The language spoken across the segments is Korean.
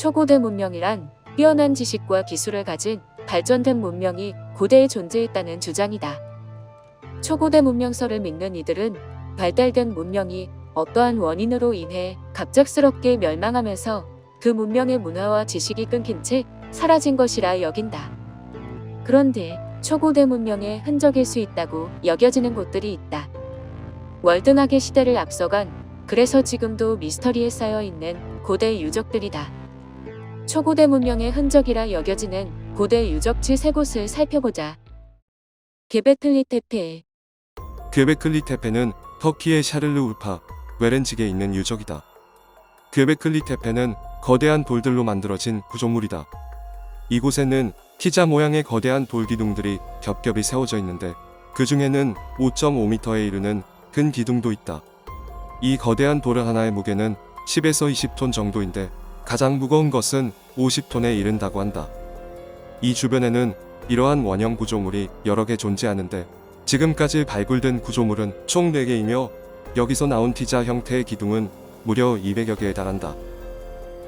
초고대 문명이란 뛰어난 지식과 기술을 가진 발전된 문명이 고대에 존재했다는 주장이다. 초고대 문명설을 믿는 이들은 발달된 문명이 어떠한 원인으로 인해 갑작스럽게 멸망하면서 그 문명의 문화와 지식이 끊긴 채 사라진 것이라 여긴다. 그런데 초고대 문명의 흔적일 수 있다고 여겨지는 곳들이 있다. 월등하게 시대를 앞서간, 그래서 지금도 미스터리에 쌓여 있는 고대 유적들이다. 초고대 문명의 흔적이라 여겨지는 고대 유적지 3곳을 살펴보자. 게베클리 테페. 괴베클리 테페는 터키의 샤를르 울파, 웨렌직에 있는 유적이다. 괴베클리 테페는 거대한 돌들로 만들어진 구조물이다. 이곳에는 피자 모양의 거대한 돌 기둥들이 겹겹이 세워져 있는데 그 중에는 5.5m에 이르는 큰 기둥도 있다. 이 거대한 돌 하나의 무게는 10에서 20톤 정도인데 가장 무거운 것은 50톤에 이른다고 한다. 이 주변에는 이러한 원형 구조물이 여러 개 존재하는데 지금까지 발굴된 구조물은 총 4개이며 여기서 나온 T자 형태의 기둥은 무려 200여 개에 달한다.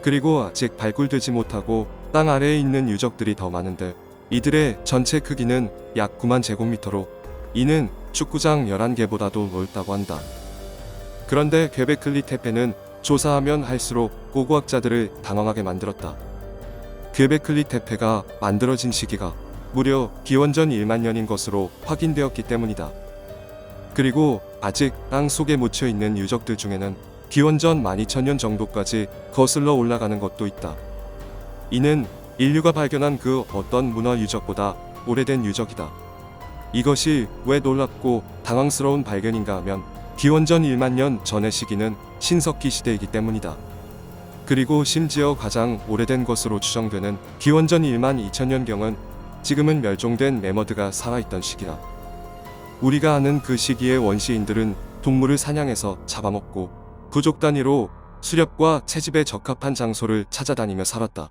그리고 아직 발굴되지 못하고 땅 아래에 있는 유적들이 더 많은데 이들의 전체 크기는 약 9만 제곱미터로 이는 축구장 11개보다도 넓다고 한다. 그런데 괴베클리 테페는 조사하면 할수록 고고학자들을 당황하게 만들었다. 괴베클리 테페가 만들어진 시기가 무려 기원전 1만 년인 것으로 확인되었기 때문이다. 그리고 아직 땅 속에 묻혀 있는 유적들 중에는 기원전 12,000년 정도까지 거슬러 올라가는 것도 있다. 이는 인류가 발견한 그 어떤 문화 유적보다 오래된 유적이다. 이것이 왜 놀랍고 당황스러운 발견인가 하면 기원전 1만 년 전의 시기는 신석기 시대이기 때문이다. 그리고 심지어 가장 오래된 것으로 추정되는 기원전 1만 2천년경은 지금은 멸종된 매머드가 살아있던 시기다. 우리가 아는 그 시기의 원시인들은 동물을 사냥해서 잡아먹고 부족 단위로 수렵과 채집에 적합한 장소를 찾아다니며 살았다.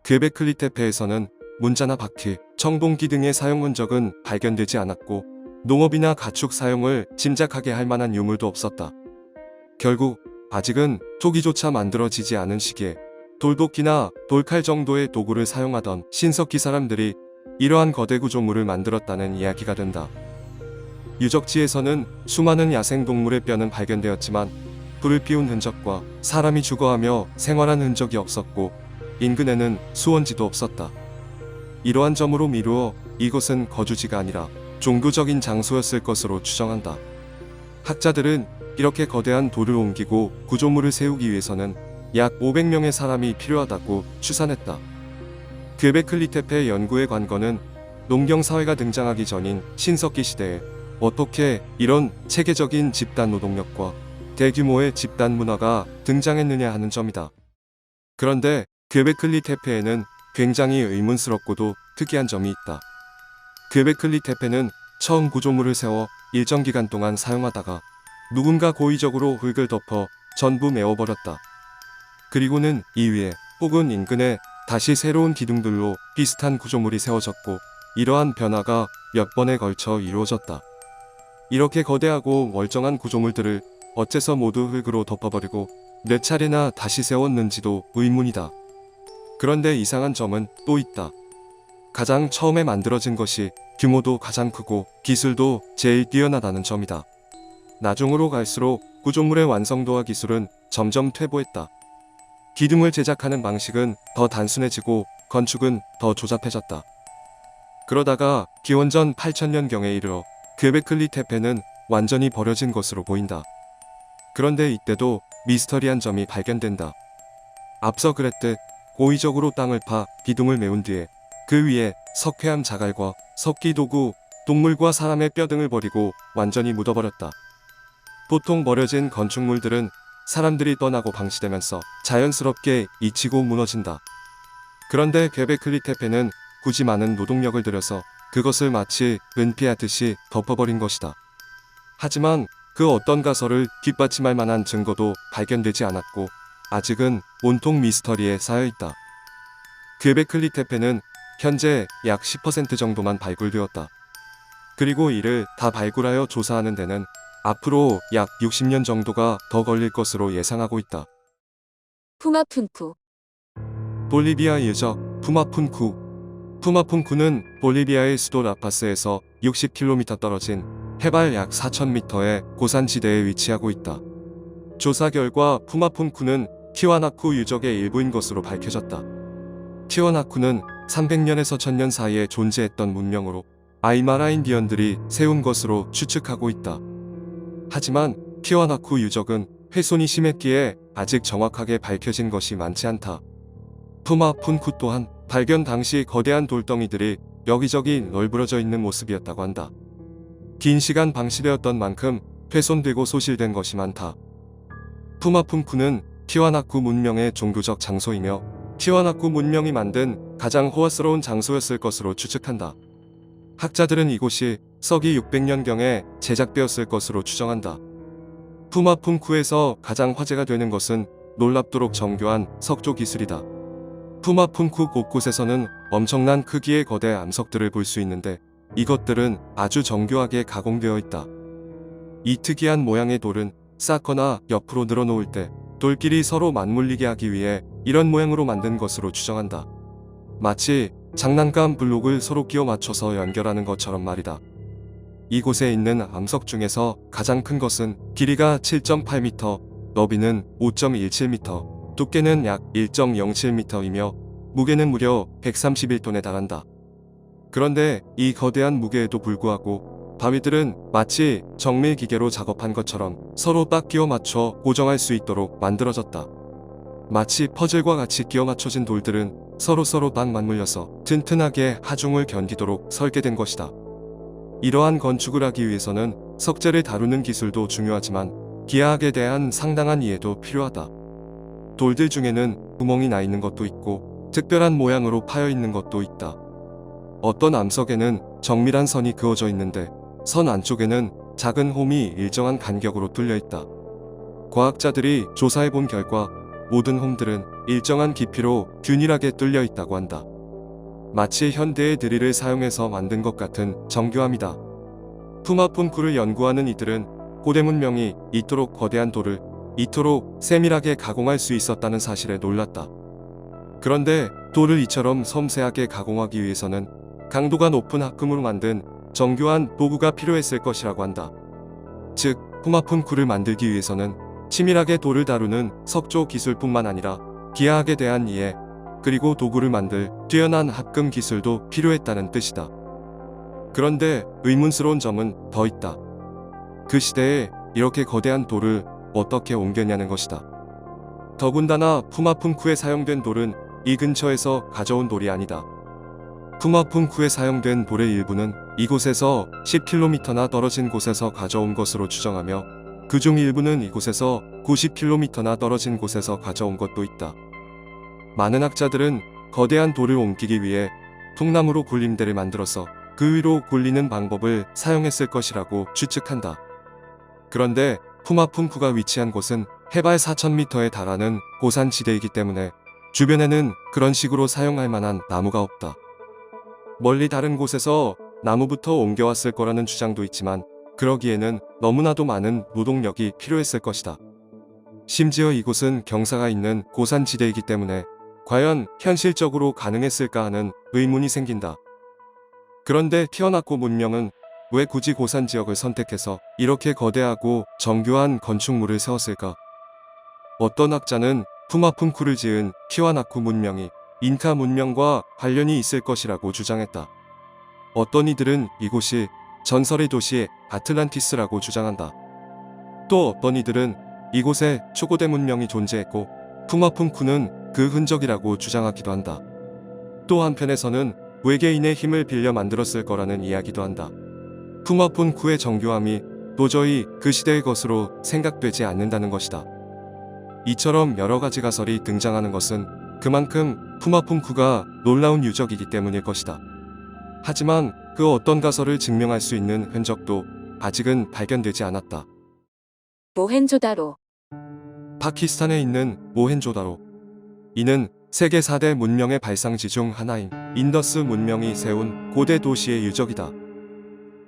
괴베클리 테페에서는 문자나 바퀴, 청동기 등의 사용 흔적은 발견되지 않았고 농업이나 가축 사용을 짐작하게 할 만한 유물도 없었다. 결국 아직은 토기조차 만들어지지 않은 시기에 돌도끼나 돌칼 정도의 도구를 사용하던 신석기 사람들이 이러한 거대 구조물을 만들었다는 이야기가 된다. 유적지에서는 수많은 야생동물의 뼈는 발견되었지만 불을 피운 흔적과 사람이 주거하며 생활한 흔적이 없었고 인근에는 수원지도 없었다. 이러한 점으로 미루어 이곳은 거주지가 아니라 종교적인 장소였을 것으로 추정한다. 학자들은 이렇게 거대한 돌을 옮기고 구조물을 세우기 위해서는 약 500명의 사람이 필요하다고 추산했다. 괴베클리 테페 연구의 관건은 농경사회가 등장하기 전인 신석기 시대에 어떻게 이런 체계적인 집단 노동력과 대규모의 집단 문화가 등장했느냐 하는 점이다. 그런데 괴베클리 테페에는 굉장히 의문스럽고도 특이한 점이 있다. 괴베클리 테페는 처음 구조물을 세워 일정 기간 동안 사용하다가 누군가 고의적으로 흙을 덮어 전부 메워버렸다. 그리고는 이 위에 혹은 인근에 다시 새로운 기둥들로 비슷한 구조물이 세워졌고 이러한 변화가 몇 번에 걸쳐 이루어졌다. 이렇게 거대하고 멀쩡한 구조물들을 어째서 모두 흙으로 덮어버리고 몇 차례나 다시 세웠는지도 의문이다. 그런데 이상한 점은 또 있다. 가장 처음에 만들어진 것이 규모도 가장 크고 기술도 제일 뛰어나다는 점이다. 나중으로 갈수록 구조물의 완성도와 기술은 점점 퇴보했다. 기둥을 제작하는 방식은 더 단순해지고 건축은 더 조잡해졌다. 그러다가 기원전 8000년경에 이르러 괴베클리 테페는 완전히 버려진 것으로 보인다. 그런데 이때도 미스터리한 점이 발견된다. 앞서 그랬듯 고의적으로 땅을 파 기둥을 메운 뒤에 그 위에 석회암 자갈과 석기 도구, 동물과 사람의 뼈 등을 버리고 완전히 묻어버렸다. 보통 버려진 건축물들은 사람들이 떠나고 방치되면서 자연스럽게 잊히고 무너진다. 그런데 괴베클리 테페는 굳이 많은 노동력을 들여서 그것을 마치 은폐하듯이 덮어버린 것이다. 하지만 그 어떤 가설을 뒷받침할 만한 증거도 발견되지 않았고 아직은 온통 미스터리에 쌓여있다. 괴베클리 테페는 현재 약 10% 정도만 발굴되었다. 그리고 이를 다 발굴하여 조사하는 데는 앞으로 약 60년 정도가 더 걸릴 것으로 예상하고 있다. 푸마푼푸. 볼리비아 유적 푸마푼쿠. 푸마푼쿠는 볼리비아의 수도 라파스에서 60km 떨어진 해발 약 4,000m의 고산지대에 위치하고 있다. 조사 결과 푸마푼쿠는 티와나쿠 유적의 일부인 것으로 밝혀졌다. 티와나쿠는 300년에서 1000년 사이에 존재했던 문명으로 아이마라 인디언들이 세운 것으로 추측하고 있다. 하지만 티와나쿠 유적은 훼손이 심했기에 아직 정확하게 밝혀진 것이 많지 않다. 푸마푼쿠 또한 발견 당시 거대한 돌덩이들이 여기저기 널브러져 있는 모습이었다고 한다. 긴 시간 방치되었던 만큼 훼손되고 소실된 것이 많다. 푸마푼쿠는 티와나쿠 문명의 종교적 장소이며 티와나쿠 문명이 만든 가장 호화스러운 장소였을 것으로 추측한다. 학자들은 이곳이 서기 600년경에 제작되었을 것으로 추정한다. 푸마푼쿠에서 가장 화제가 되는 것은 놀랍도록 정교한 석조 기술이다. 푸마푼쿠 곳곳에서는 엄청난 크기의 거대 암석들을 볼 수 있는데 이것들은 아주 정교하게 가공되어 있다. 이 특이한 모양의 돌은 쌓거나 옆으로 늘어놓을 때 돌끼리 서로 맞물리게 하기 위해 이런 모양으로 만든 것으로 추정한다. 마치 장난감 블록을 서로 끼워 맞춰서 연결하는 것처럼 말이다. 이곳에 있는 암석 중에서 가장 큰 것은 길이가 7.8m, 너비는 5.17m, 두께는 약 1.07m이며 무게는 무려 131톤에 달한다. 그런데 이 거대한 무게에도 불구하고 바위들은 마치 정밀 기계로 작업한 것처럼 서로 딱 끼워 맞춰 고정할 수 있도록 만들어졌다. 마치 퍼즐과 같이 끼워 맞춰진 돌들은 서로 딱 맞물려서 튼튼하게 하중을 견디도록 설계된 것이다. 이러한 건축을 하기 위해서는 석재를 다루는 기술도 중요하지만 기하학에 대한 상당한 이해도 필요하다. 돌들 중에는 구멍이 나 있는 것도 있고 특별한 모양으로 파여 있는 것도 있다. 어떤 암석에는 정밀한 선이 그어져 있는데 선 안쪽에는 작은 홈이 일정한 간격으로 뚫려 있다. 과학자들이 조사해 본 결과 모든 홈들은 일정한 깊이로 균일하게 뚫려 있다고 한다. 마치 현대의 드릴을 사용해서 만든 것 같은 정교함이다. 푸마푼쿠를 연구하는 이들은 고대 문명이 이토록 거대한 돌을 이토록 세밀하게 가공할 수 있었다는 사실에 놀랐다. 그런데 돌을 이처럼 섬세하게 가공하기 위해서는 강도가 높은 합금으로 만든 정교한 도구가 필요했을 것이라고 한다. 즉, 푸마푼쿠를 만들기 위해서는 치밀하게 돌을 다루는 석조 기술뿐만 아니라 기하학에 대한 이해, 그리고 도구를 만들 뛰어난 합금 기술도 필요했다는 뜻이다. 그런데 의문스러운 점은 더 있다. 그 시대에 이렇게 거대한 돌을 어떻게 옮겼냐는 것이다. 더군다나 푸마푼쿠에 사용된 돌은 이 근처에서 가져온 돌이 아니다. 푸마푼쿠에 사용된 돌의 일부는 이곳에서 10km나 떨어진 곳에서 가져온 것으로 추정하며 그중 일부는 이곳에서 90km나 떨어진 곳에서 가져온 것도 있다. 많은 학자들은 거대한 돌을 옮기기 위해 통나무로 굴림대를 만들어서 그 위로 굴리는 방법을 사용했을 것이라고 추측한다. 그런데 푸마푼쿠가 위치한 곳은 해발 4,000m에 달하는 고산지대이기 때문에 주변에는 그런 식으로 사용할 만한 나무가 없다. 멀리 다른 곳에서 나무부터 옮겨왔을 거라는 주장도 있지만 그러기에는 너무나도 많은 노동력이 필요했을 것이다. 심지어 이곳은 경사가 있는 고산지대이기 때문에 과연 현실적으로 가능했을까 하는 의문이 생긴다. 그런데 티와나쿠 문명은 왜 굳이 고산 지역을 선택해서 이렇게 거대하고 정교한 건축물을 세웠을까? 어떤 학자는 푸마푼쿠를 지은 티와나쿠 문명이 잉카 문명과 관련이 있을 것이라고 주장했다. 어떤 이들은 이곳이 전설의 도시 아틀란티스라고 주장한다. 또 어떤 이들은 이곳에 초고대 문명이 존재했고 푸마푼쿠는 그 흔적이라고 주장하기도 한다. 또 한편에서는 외계인의 힘을 빌려 만들었을 거라는 이야기도 한다. 푸마푼쿠의 정교함이 도저히 그 시대의 것으로 생각되지 않는다는 것이다. 이처럼 여러 가지 가설이 등장하는 것은 그만큼 푸마푼쿠가 놀라운 유적이기 때문일 것이다. 하지만 그 어떤 가설을 증명할 수 있는 흔적도 아직은 발견되지 않았다. 모헨조다로. 파키스탄에 있는 모헨조다로. 이는 세계 4대 문명의 발상지 중 하나인 인더스 문명이 세운 고대 도시의 유적이다.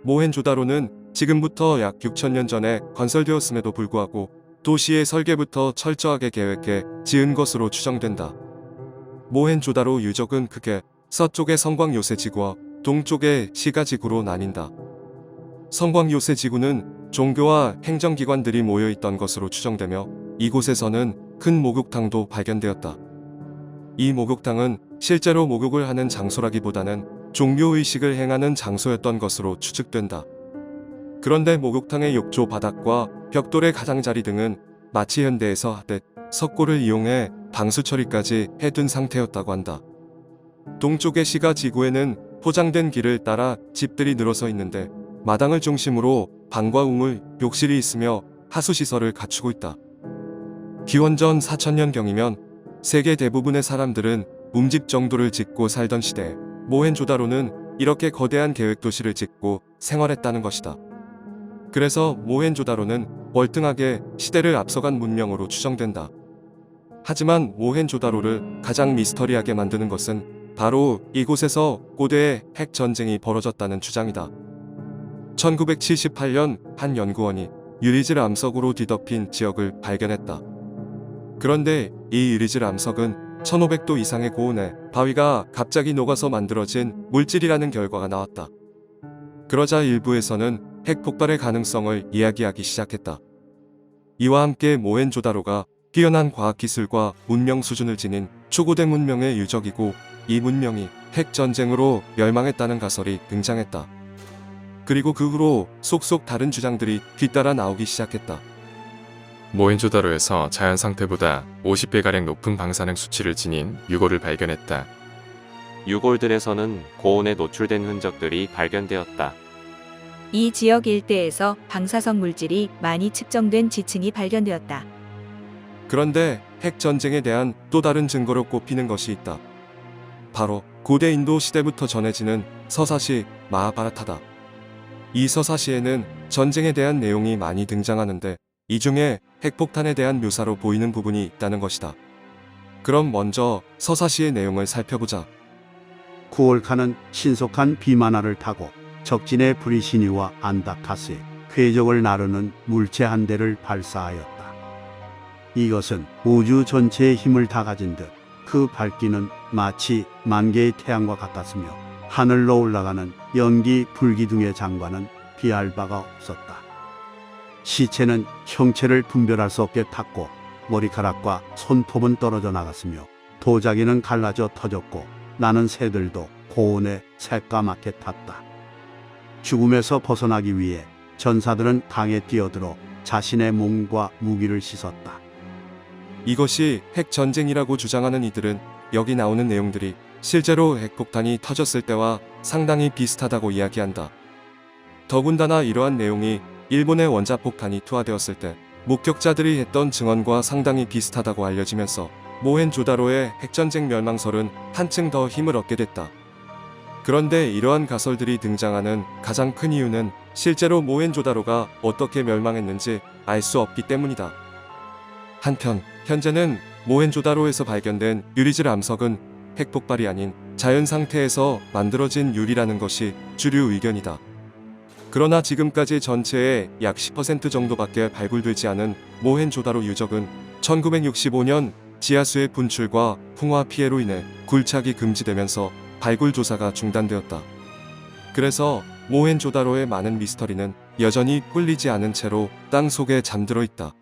모헨조다로는 지금부터 약 6,000년 전에 건설되었음에도 불구하고 도시의 설계부터 철저하게 계획해 지은 것으로 추정된다. 모헨조다로 유적은 크게 서쪽의 성광요새지구와 동쪽의 시가지구로 나뉜다. 성광요새지구는 종교와 행정기관들이 모여있던 것으로 추정되며 이곳에서는 큰 목욕탕도 발견되었다. 이 목욕탕은 실제로 목욕을 하는 장소라기보다는 종교의식을 행하는 장소였던 것으로 추측된다. 그런데 목욕탕의 욕조 바닥과 벽돌의 가장자리 등은 마치 현대에서 하듯 석고를 이용해 방수 처리까지 해둔 상태였다고 한다. 동쪽의 시가지구에는 포장된 길을 따라 집들이 늘어서 있는데 마당을 중심으로 방과 우물, 욕실이 있으며 하수시설을 갖추고 있다. 기원전 4000년경이면 세계 대부분의 사람들은 움집 정도를 짓고 살던 시대에 모헨조다로는 이렇게 거대한 계획도시를 짓고 생활했다는 것이다. 그래서 모헨조다로는 월등하게 시대를 앞서간 문명으로 추정된다. 하지만 모헨조다로를 가장 미스터리하게 만드는 것은 바로 이곳에서 고대의 핵전쟁이 벌어졌다는 주장이다. 1978년 한 연구원이 유리질 암석으로 뒤덮인 지역을 발견했다. 그런데 이 유리질 암석은 1500도 이상의 고온에 바위가 갑자기 녹아서 만들어진 물질이라는 결과가 나왔다. 그러자 일부에서는 핵폭발의 가능성을 이야기하기 시작했다. 이와 함께 모헨조다로가 뛰어난 과학기술과 문명 수준을 지닌 초고대 문명의 유적이고 이 문명이 핵전쟁으로 멸망했다는 가설이 등장했다. 그리고 그 후로 속속 다른 주장들이 뒤따라 나오기 시작했다. 모헨조다로에서 자연 상태보다 50배가량 높은 방사능 수치를 지닌 유골을 발견했다. 유골들에서는 고온에 노출된 흔적들이 발견되었다. 이 지역 일대에서 방사성 물질이 많이 측정된 지층이 발견되었다. 그런데 핵전쟁에 대한 또 다른 증거로 꼽히는 것이 있다. 바로 고대 인도 시대부터 전해지는 서사시 마하바라타다. 이 서사시에는 전쟁에 대한 내용이 많이 등장하는데 이 중에 핵폭탄에 대한 묘사로 보이는 부분이 있다는 것이다. 그럼 먼저 서사시의 내용을 살펴보자. 쿠올카는 신속한 비만화를 타고 적진의 브리시니와 안다카스에 궤적을 나르는 물체 한 대를 발사하였다. 이것은 우주 전체의 힘을 다 가진 듯 그 밝기는 마치 만 개의 태양과 같았으며 하늘로 올라가는 연기 불기둥의 장관은 비할 바가 없었다. 시체는 형체를 분별할 수 없게 탔고 머리카락과 손톱은 떨어져 나갔으며 도자기는 갈라져 터졌고 나는 새들도 고온에 새까맣게 탔다. 죽음에서 벗어나기 위해 전사들은 강에 뛰어들어 자신의 몸과 무기를 씻었다. 이것이 핵전쟁이라고 주장하는 이들은 여기 나오는 내용들이 실제로 핵폭탄이 터졌을 때와 상당히 비슷하다고 이야기한다. 더군다나 이러한 내용이 일본의 원자폭탄이 투하되었을 때 목격자들이 했던 증언과 상당히 비슷하다고 알려지면서 모헨조다로의 핵전쟁 멸망설은 한층 더 힘을 얻게 됐다. 그런데 이러한 가설들이 등장하는 가장 큰 이유는 실제로 모헨조다로가 어떻게 멸망했는지 알 수 없기 때문이다. 한편 현재는 모헨조다로에서 발견된 유리질 암석은 핵폭발이 아닌 자연 상태에서 만들어진 유리라는 것이 주류 의견이다. 그러나 지금까지 전체의 약 10% 정도밖에 발굴되지 않은 모헨조다로 유적은 1965년 지하수의 분출과 풍화 피해로 인해 굴착이 금지되면서 발굴 조사가 중단되었다. 그래서 모헨조다로의 많은 미스터리는 여전히 풀리지 않은 채로 땅 속에 잠들어 있다.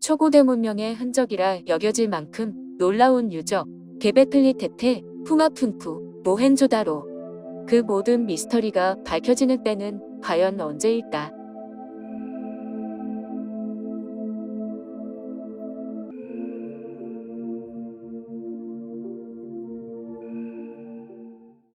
초고대 문명의 흔적이라 여겨질 만큼 놀라운 유적, 게베클리 테페, 푸마푼쿠, 모헨조다로. 그 모든 미스터리가 밝혀지는 때는 과연 언제일까?